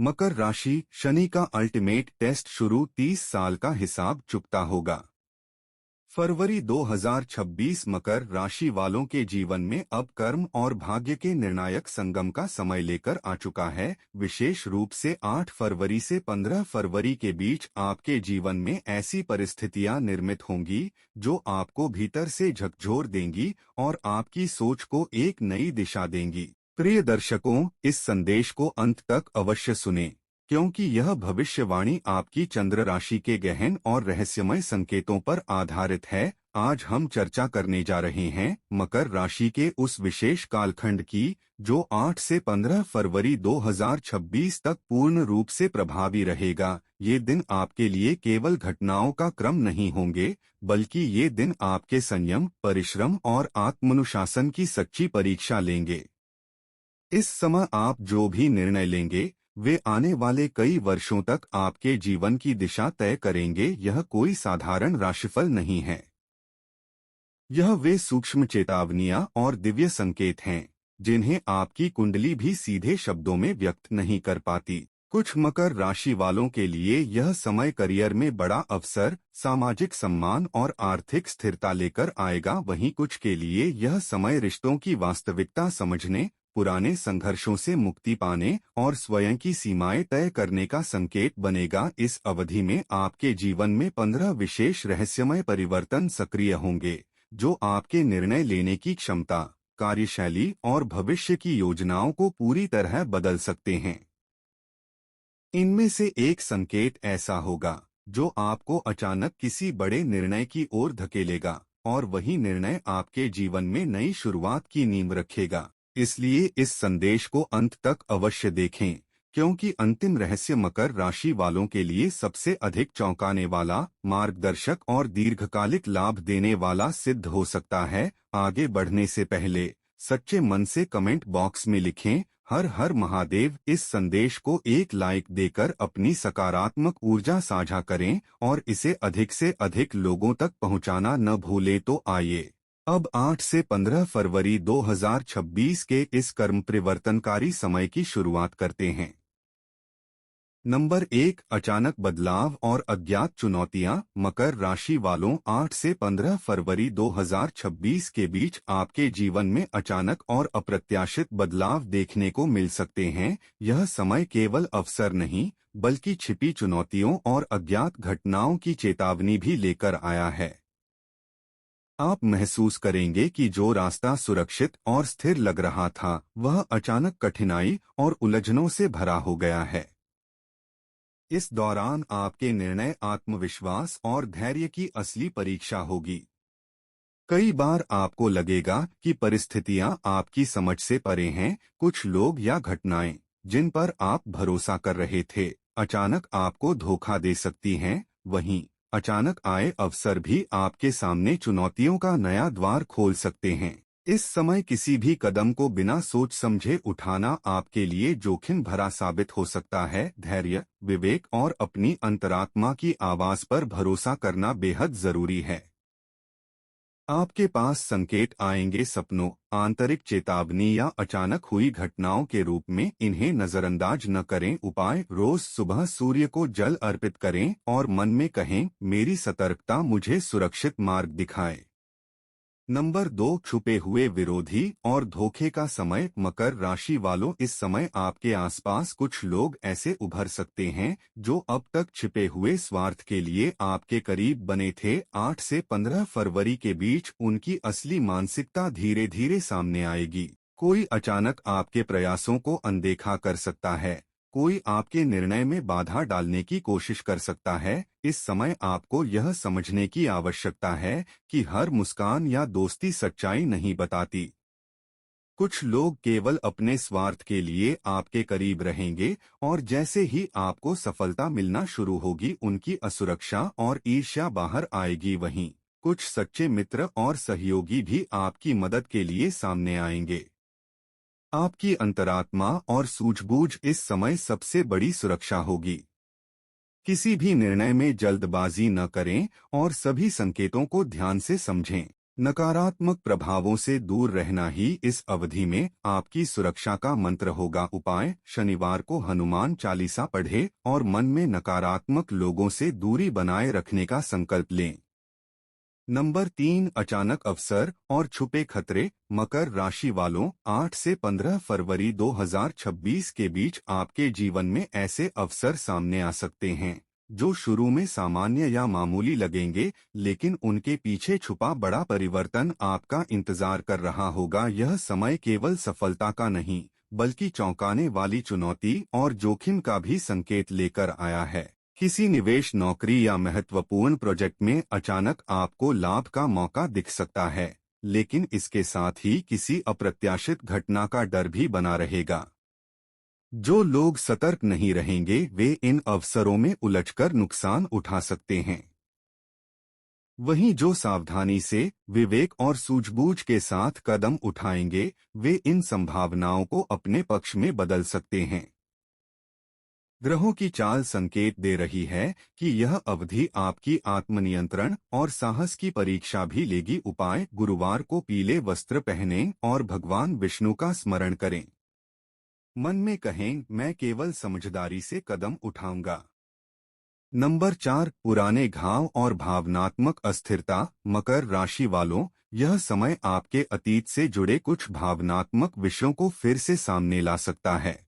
मकर राशि, शनि का ultimate test शुरू, 30 साल का हिसाब चुकता होगा। फरवरी 2026 मकर राशि वालों के जीवन में अब कर्म और भाग्य के निर्णायक संगम का समय लेकर आ चुका है। विशेष रूप से 8 फरवरी से 15 फरवरी के बीच आपके जीवन में ऐसी परिस्थितियां निर्मित होंगी जो आपको भीतर से झकझोर देंगी और आपकी सोच को एक नई दिशा देंगी। प्रिय दर्शकों, इस संदेश को अंत तक अवश्य सुनें, क्योंकि यह भविष्यवाणी आपकी चंद्र राशि के गहन और रहस्यमय संकेतों पर आधारित है। आज हम चर्चा करने जा रहे हैं मकर राशि के उस विशेष कालखंड की जो 8 से 15 फरवरी 2026 तक पूर्ण रूप से प्रभावी रहेगा। ये दिन आपके लिए केवल घटनाओं का क्रम नहीं होंगे, बल्कि ये दिन आपके संयम, परिश्रम और आत्मानुशासन की सच्ची परीक्षा लेंगे। इस समय आप जो भी निर्णय लेंगे वे आने वाले कई वर्षों तक आपके जीवन की दिशा तय करेंगे। यह कोई साधारण राशिफल नहीं है। यह वे सूक्ष्म चेतावनियां और दिव्य संकेत हैं जिन्हें आपकी कुंडली भी सीधे शब्दों में व्यक्त नहीं कर पाती। कुछ मकर राशि वालों के लिए यह समय करियर में बड़ा अवसर, सामाजिक सम्मान और आर्थिक स्थिरता लेकर आएगा। वहीं कुछ के लिए यह समय रिश्तों की वास्तविकता समझने, पुराने संघर्षों से मुक्ति पाने और स्वयं की सीमाएं तय करने का संकेत बनेगा। इस अवधि में आपके जीवन में 15 विशेष रहस्यमय परिवर्तन सक्रिय होंगे जो आपके निर्णय लेने की क्षमता, कार्यशैली और भविष्य की योजनाओं को पूरी तरह बदल सकते हैं। इनमें से एक संकेत ऐसा होगा जो आपको अचानक किसी बड़े निर्णय की ओर धकेलेगा और वही निर्णय आपके जीवन में नई शुरुआत की नींव रखेगा। इसलिए इस संदेश को अंत तक अवश्य देखें, क्योंकि अंतिम रहस्य मकर राशि वालों के लिए सबसे अधिक चौंकाने वाला, मार्गदर्शक और दीर्घकालिक लाभ देने वाला सिद्ध हो सकता है। आगे बढ़ने से पहले सच्चे मन से कमेंट बॉक्स में लिखें, हर हर महादेव। इस संदेश को एक लाइक देकर अपनी सकारात्मक ऊर्जा साझा करें और इसे अधिक से अधिक लोगों तक पहुंचाना न भूलें। तो आइए अब 8 से 15 फरवरी 2026 के इस कर्म परिवर्तनकारी समय की शुरुआत करते हैं। नंबर 1, अचानक बदलाव और अज्ञात चुनौतियां। मकर राशि वालों, 8 से 15 फरवरी 2026 के बीच आपके जीवन में अचानक और अप्रत्याशित बदलाव देखने को मिल सकते हैं। यह समय केवल अवसर नहीं, बल्कि छिपी चुनौतियों और अज्ञात घटनाओं की चेतावनी भी लेकर आया है। आप महसूस करेंगे कि जो रास्ता सुरक्षित और स्थिर लग रहा था, वह अचानक कठिनाई और उलझनों से भरा हो गया है। इस दौरान आपके निर्णय, आत्मविश्वास और धैर्य की असली परीक्षा होगी। कई बार आपको लगेगा कि परिस्थितियां आपकी समझ से परे हैं। कुछ लोग या घटनाएं जिन पर आप भरोसा कर रहे थे, अचानक आपको धोखा दे सकती हैं। वहीं अचानक आए अवसर भी आपके सामने चुनौतियों का नया द्वार खोल सकते हैं। इस समय किसी भी कदम को बिना सोच समझे उठाना आपके लिए जोखिम भरा साबित हो सकता है। धैर्य, विवेक और अपनी अंतरात्मा की आवाज पर भरोसा करना बेहद जरूरी है। आपके पास संकेत आएंगे सपनों, आंतरिक चेतावनी या अचानक हुई घटनाओं के रूप में। इन्हें नजरअंदाज न करें। उपाय: रोज सुबह सूर्य को जल अर्पित करें और मन में कहें, मेरी सतर्कता मुझे सुरक्षित मार्ग दिखाए। नंबर 2, छुपे हुए विरोधी और धोखे का समय। मकर राशि वालों, इस समय आपके आसपास कुछ लोग ऐसे उभर सकते हैं जो अब तक छिपे हुए स्वार्थ के लिए आपके करीब बने थे। 8 से 15 फरवरी के बीच उनकी असली मानसिकता धीरे धीरे सामने आएगी। कोई अचानक आपके प्रयासों को अनदेखा कर सकता है, कोई आपके निर्णय में बाधा डालने की कोशिश कर सकता है। इस समय आपको यह समझने की आवश्यकता है कि हर मुस्कान या दोस्ती सच्चाई नहीं बताती। कुछ लोग केवल अपने स्वार्थ के लिए आपके करीब रहेंगे और जैसे ही आपको सफलता मिलना शुरू होगी, उनकी असुरक्षा और ईर्ष्या बाहर आएगी। वहीं कुछ सच्चे मित्र और सहयोगी भी आपकी मदद के लिए सामने आएंगे। आपकी अंतरात्मा और सूझबूझ इस समय सबसे बड़ी सुरक्षा होगी। किसी भी निर्णय में जल्दबाजी न करें और सभी संकेतों को ध्यान से समझें। नकारात्मक प्रभावों से दूर रहना ही इस अवधि में आपकी सुरक्षा का मंत्र होगा। उपाय: शनिवार को हनुमान चालीसा पढ़े और मन में नकारात्मक लोगों से दूरी बनाए रखने का संकल्प लें। नंबर 3, अचानक अवसर और छुपे खतरे। मकर राशि वालों, 8 से 15 फरवरी 2026 के बीच आपके जीवन में ऐसे अवसर सामने आ सकते हैं जो शुरू में सामान्य या मामूली लगेंगे, लेकिन उनके पीछे छुपा बड़ा परिवर्तन आपका इंतजार कर रहा होगा। यह समय केवल सफलता का नहीं, बल्कि चौंकाने वाली चुनौती और जोखिम का भी संकेत लेकर आया है। किसी निवेश, नौकरी या महत्वपूर्ण प्रोजेक्ट में अचानक आपको लाभ का मौका दिख सकता है, लेकिन इसके साथ ही किसी अप्रत्याशित घटना का डर भी बना रहेगा। जो लोग सतर्क नहीं रहेंगे वे इन अवसरों में उलझकर नुकसान उठा सकते हैं। वहीं जो सावधानी से, विवेक और सूझबूझ के साथ कदम उठाएंगे, वे इन संभावनाओं को अपने पक्ष में बदल सकते हैं। ग्रहों की चाल संकेत दे रही है कि यह अवधि आपकी आत्मनियंत्रण और साहस की परीक्षा भी लेगी। उपाय: गुरुवार को पीले वस्त्र पहनें और भगवान विष्णु का स्मरण करें। मन में कहें, मैं केवल समझदारी से कदम उठाऊंगा। नंबर 4, पुराने घाव और भावनात्मक अस्थिरता। मकर राशि वालों, यह समय आपके अतीत से जुड़े कुछ भावनात्मक विषयों को फिर से सामने ला सकता है।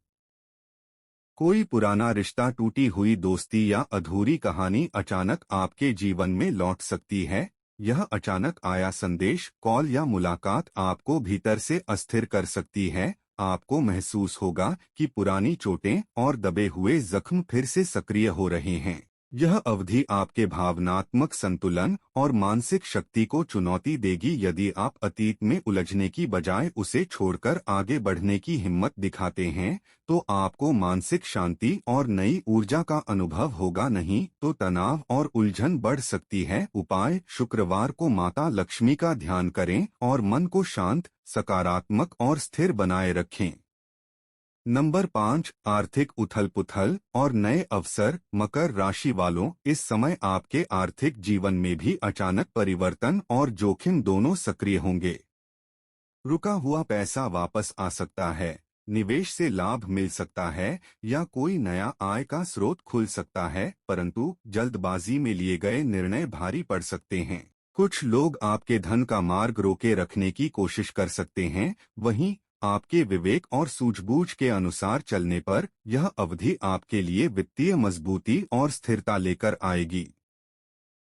कोई पुराना रिश्ता, टूटी हुई दोस्ती या अधूरी कहानी अचानक आपके जीवन में लौट सकती है। यह अचानक आया संदेश, कॉल या मुलाकात आपको भीतर से अस्थिर कर सकती है। आपको महसूस होगा कि पुरानी चोटें और दबे हुए जख्म फिर से सक्रिय हो रहे हैं। यह अवधि आपके भावनात्मक संतुलन और मानसिक शक्ति को चुनौती देगी। यदि आप अतीत में उलझने की बजाय उसे छोड़कर आगे बढ़ने की हिम्मत दिखाते हैं, तो आपको मानसिक शांति और नई ऊर्जा का अनुभव होगा, नहीं तो तनाव और उलझन बढ़ सकती है। उपाय: शुक्रवार को माता लक्ष्मी का ध्यान करें और मन को शांत, सकारात्मक और स्थिर बनाए रखें। नंबर 5, आर्थिक उथल-पुथल और नए अवसर। मकर राशि वालों, इस समय आपके आर्थिक जीवन में भी अचानक परिवर्तन और जोखिम दोनों सक्रिय होंगे। रुका हुआ पैसा वापस आ सकता है, निवेश से लाभ मिल सकता है या कोई नया आय का स्रोत खुल सकता है, परंतु जल्दबाजी में लिए गए निर्णय भारी पड़ सकते हैं। कुछ लोग आपके धन का मार्ग रोके रखने की कोशिश कर सकते हैं। वहीं आपके विवेक और सूझबूझ के अनुसार चलने पर यह अवधि आपके लिए वित्तीय मजबूती और स्थिरता लेकर आएगी।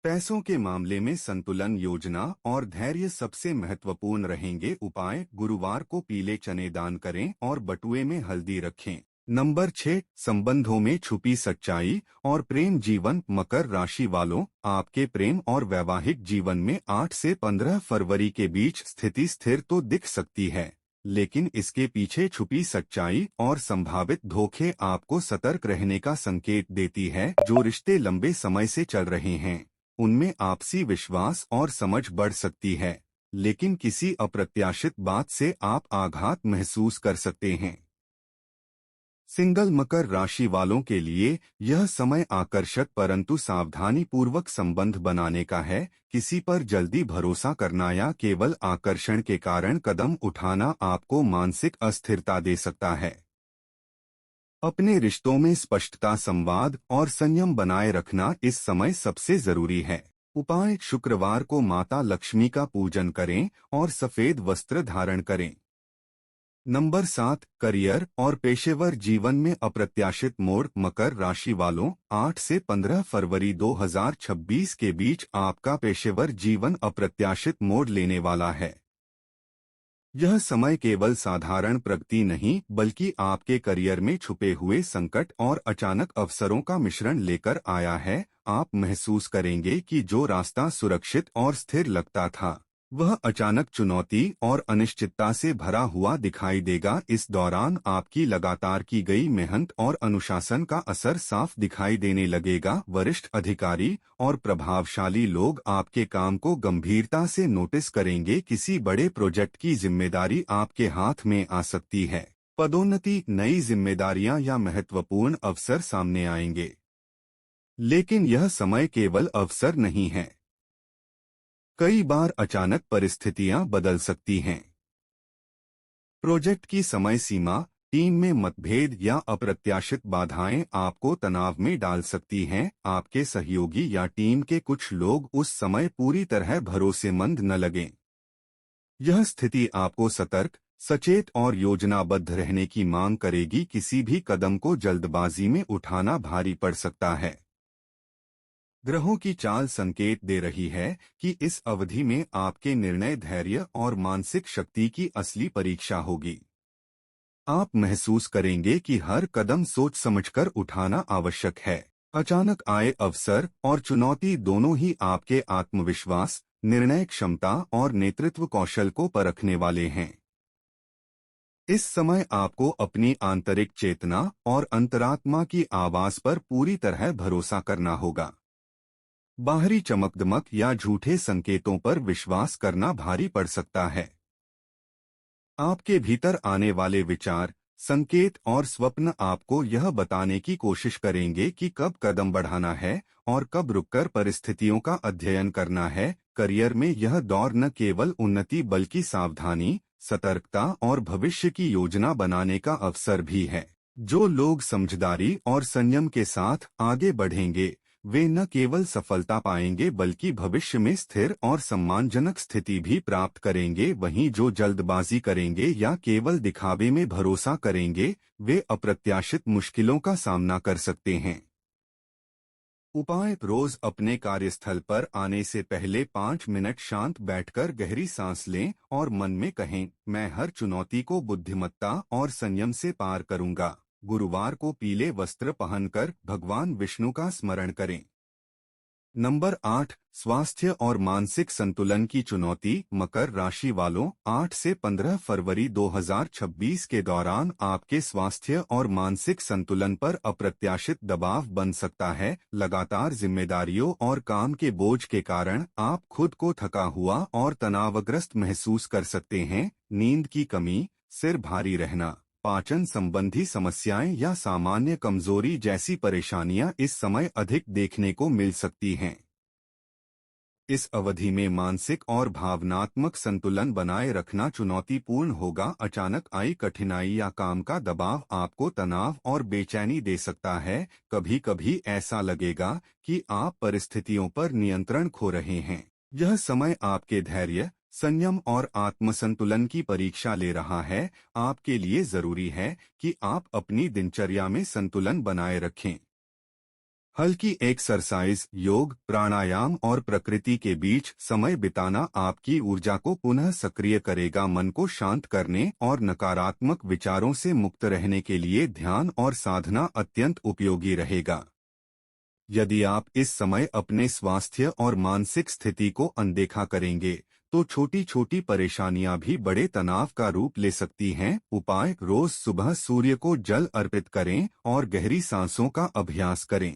पैसों के मामले में संतुलन, योजना और धैर्य सबसे महत्वपूर्ण रहेंगे। उपाय: गुरुवार को पीले चने दान करें और बटुए में हल्दी रखें। नंबर 6, संबंधों में छुपी सच्चाई और प्रेम जीवन। मकर राशि वालों, आपके प्रेम और वैवाहिक जीवन में 8 से 15 फरवरी के बीच स्थिति स्थिर तो दिख सकती है, लेकिन इसके पीछे छुपी सच्चाई और संभावित धोखे आपको सतर्क रहने का संकेत देती है। जो रिश्ते लंबे समय से चल रहे हैं, उनमें आपसी विश्वास और समझ बढ़ सकती है, लेकिन किसी अप्रत्याशित बात से आप आघात महसूस कर सकते हैं। सिंगल मकर राशि वालों के लिए यह समय आकर्षक परंतु सावधानी पूर्वक संबंध बनाने का है। किसी पर जल्दी भरोसा करना या केवल आकर्षण के कारण कदम उठाना आपको मानसिक अस्थिरता दे सकता है। अपने रिश्तों में स्पष्टता, संवाद और संयम बनाए रखना इस समय सबसे जरूरी है। उपाय: शुक्रवार को माता लक्ष्मी का पूजन करें और सफेद वस्त्र धारण करें। नंबर 7, करियर और पेशेवर जीवन में अप्रत्याशित मोड़। मकर राशि वालों, 8 से 15 फरवरी 2026 के बीच आपका पेशेवर जीवन अप्रत्याशित मोड़ लेने वाला है। यह समय केवल साधारण प्रगति नहीं, बल्कि आपके करियर में छुपे हुए संकट और अचानक अवसरों का मिश्रण लेकर आया है। आप महसूस करेंगे कि जो रास्ता सुरक्षित और स्थिर लगता था, वह अचानक चुनौती और अनिश्चितता से भरा हुआ दिखाई देगा। इस दौरान आपकी लगातार की गई मेहनत और अनुशासन का असर साफ दिखाई देने लगेगा। वरिष्ठ अधिकारी और प्रभावशाली लोग आपके काम को गंभीरता से नोटिस करेंगे। किसी बड़े प्रोजेक्ट की जिम्मेदारी आपके हाथ में आ सकती है। पदोन्नति, नई जिम्मेदारियां या महत्वपूर्ण अवसर सामने आएंगे। लेकिन यह समय केवल अवसर नहीं है। कई बार अचानक परिस्थितियां बदल सकती हैं। प्रोजेक्ट की समय सीमा, टीम में मतभेद या अप्रत्याशित बाधाएं आपको तनाव में डाल सकती हैं। आपके सहयोगी या टीम के कुछ लोग उस समय पूरी तरह भरोसेमंद न लगें। यह स्थिति आपको सतर्क, सचेत और योजनाबद्ध रहने की मांग करेगी। किसी भी कदम को जल्दबाजी में उठाना भारी पड़ सकता है। ग्रहों की चाल संकेत दे रही है कि इस अवधि में आपके निर्णय, धैर्य और मानसिक शक्ति की असली परीक्षा होगी। आप महसूस करेंगे कि हर कदम सोच समझकर उठाना आवश्यक है। अचानक आए अवसर और चुनौती दोनों ही आपके आत्मविश्वास, निर्णय क्षमता और नेतृत्व कौशल को परखने वाले हैं। इस समय आपको अपनी आंतरिक चेतना और अंतरात्मा की आवाज पर पूरी तरह भरोसा करना होगा। बाहरी चमकदमक या झूठे संकेतों पर विश्वास करना भारी पड़ सकता है। आपके भीतर आने वाले विचार, संकेत और स्वप्न आपको यह बताने की कोशिश करेंगे कि कब कदम बढ़ाना है और कब रुककर परिस्थितियों का अध्ययन करना है। करियर में यह दौर न केवल उन्नति बल्कि सावधानी, सतर्कता और भविष्य की योजना बनाने का अवसर भी है। जो लोग समझदारी और संयम के साथ आगे बढ़ेंगे, वे न केवल सफलता पाएंगे बल्कि भविष्य में स्थिर और सम्मानजनक स्थिति भी प्राप्त करेंगे। वहीं जो जल्दबाजी करेंगे या केवल दिखावे में भरोसा करेंगे, वे अप्रत्याशित मुश्किलों का सामना कर सकते हैं। उपाय: रोज अपने कार्यस्थल पर आने से पहले 5 मिनट शांत बैठकर गहरी सांस लें और मन में कहें, मैं हर चुनौती को बुद्धिमत्ता और संयम से पार करूंगा। गुरुवार को पीले वस्त्र पहनकर भगवान विष्णु का स्मरण करें। नंबर 8, स्वास्थ्य और मानसिक संतुलन की चुनौती। मकर राशि वालों, 8 से 15 फरवरी 2026 के दौरान आपके स्वास्थ्य और मानसिक संतुलन पर अप्रत्याशित दबाव बन सकता है। लगातार जिम्मेदारियों और काम के बोझ के कारण आप खुद को थका हुआ और तनावग्रस्त महसूस कर सकते हैं। नींद की कमी, सिर भारी रहना, पाचन संबंधी समस्याएं या सामान्य कमजोरी जैसी परेशानियां इस समय अधिक देखने को मिल सकती हैं। इस अवधि में मानसिक और भावनात्मक संतुलन बनाए रखना चुनौतीपूर्ण होगा। अचानक आई कठिनाई या काम का दबाव आपको तनाव और बेचैनी दे सकता है। कभी कभी ऐसा लगेगा कि आप परिस्थितियों पर नियंत्रण खो रहे हैं। यह समय आपके धैर्य, संयम और आत्मसंतुलन की परीक्षा ले रहा है। आपके लिए जरूरी है कि आप अपनी दिनचर्या में संतुलन बनाए रखें। हल्की एक्सरसाइज, योग, प्राणायाम और प्रकृति के बीच समय बिताना आपकी ऊर्जा को पुनः सक्रिय करेगा। मन को शांत करने और नकारात्मक विचारों से मुक्त रहने के लिए ध्यान और साधना अत्यंत उपयोगी रहेगा। यदि आप इस समय अपने स्वास्थ्य और मानसिक स्थिति को अनदेखा करेंगे, तो छोटी छोटी परेशानियां भी बड़े तनाव का रूप ले सकती हैं। उपाय: रोज सुबह सूर्य को जल अर्पित करें और गहरी सांसों का अभ्यास करें।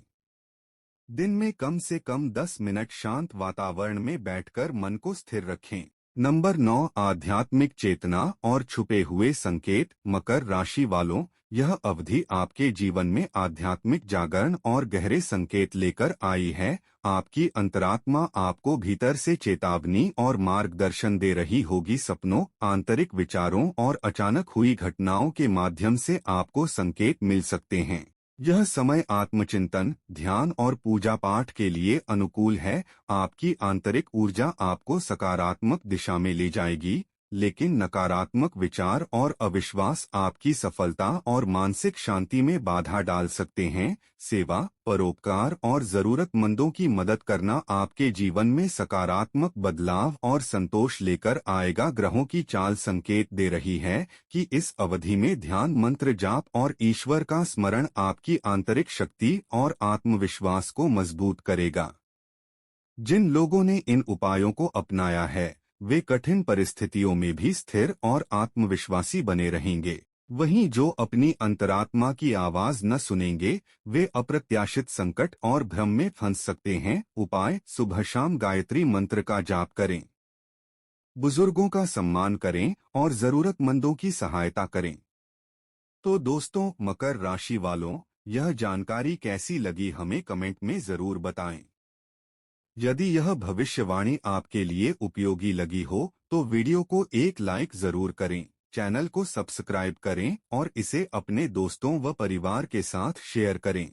दिन में कम से कम 10 मिनट शांत वातावरण में बैठकर मन को स्थिर रखें। नंबर 9, आध्यात्मिक चेतना और छुपे हुए संकेत। मकर राशि वालों, यह अवधि आपके जीवन में आध्यात्मिक जागरण और गहरे संकेत लेकर आई है। आपकी अंतरात्मा आपको भीतर से चेतावनी और मार्गदर्शन दे रही होगी। सपनों, आंतरिक विचारों और अचानक हुई घटनाओं के माध्यम से आपको संकेत मिल सकते हैं। यह समय आत्मचिंतन, ध्यान और पूजा पाठ के लिए अनुकूल है। आपकी आंतरिक ऊर्जा आपको सकारात्मक दिशा में ले जाएगी, लेकिन नकारात्मक विचार और अविश्वास आपकी सफलता और मानसिक शांति में बाधा डाल सकते हैं। सेवा, परोपकार और जरूरतमंदों की मदद करना आपके जीवन में सकारात्मक बदलाव और संतोष लेकर आएगा। ग्रहों की चाल संकेत दे रही है कि इस अवधि में ध्यान, मंत्र जाप और ईश्वर का स्मरण आपकी आंतरिक शक्ति और आत्मविश्वास को मजबूत करेगा। जिन लोगों ने इन उपायों को अपनाया है, वे कठिन परिस्थितियों में भी स्थिर और आत्मविश्वासी बने रहेंगे। वहीं जो अपनी अंतरात्मा की आवाज न सुनेंगे, वे अप्रत्याशित संकट और भ्रम में फंस सकते हैं। उपाय: सुबह शाम गायत्री मंत्र का जाप करें, बुजुर्गों का सम्मान करें और जरूरतमंदों की सहायता करें। तो दोस्तों, मकर राशि वालों, यह जानकारी कैसी लगी हमें कमेंट में जरूर बताएं। यदि यह भविष्यवाणी आपके लिए उपयोगी लगी हो तो वीडियो को एक लाइक जरूर करें, चैनल को सब्सक्राइब करें और इसे अपने दोस्तों व परिवार के साथ शेयर करें।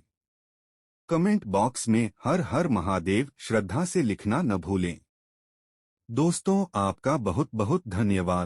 कमेंट बॉक्स में हर हर महादेव श्रद्धा से लिखना न भूलें। दोस्तों, आपका बहुत बहुत धन्यवाद।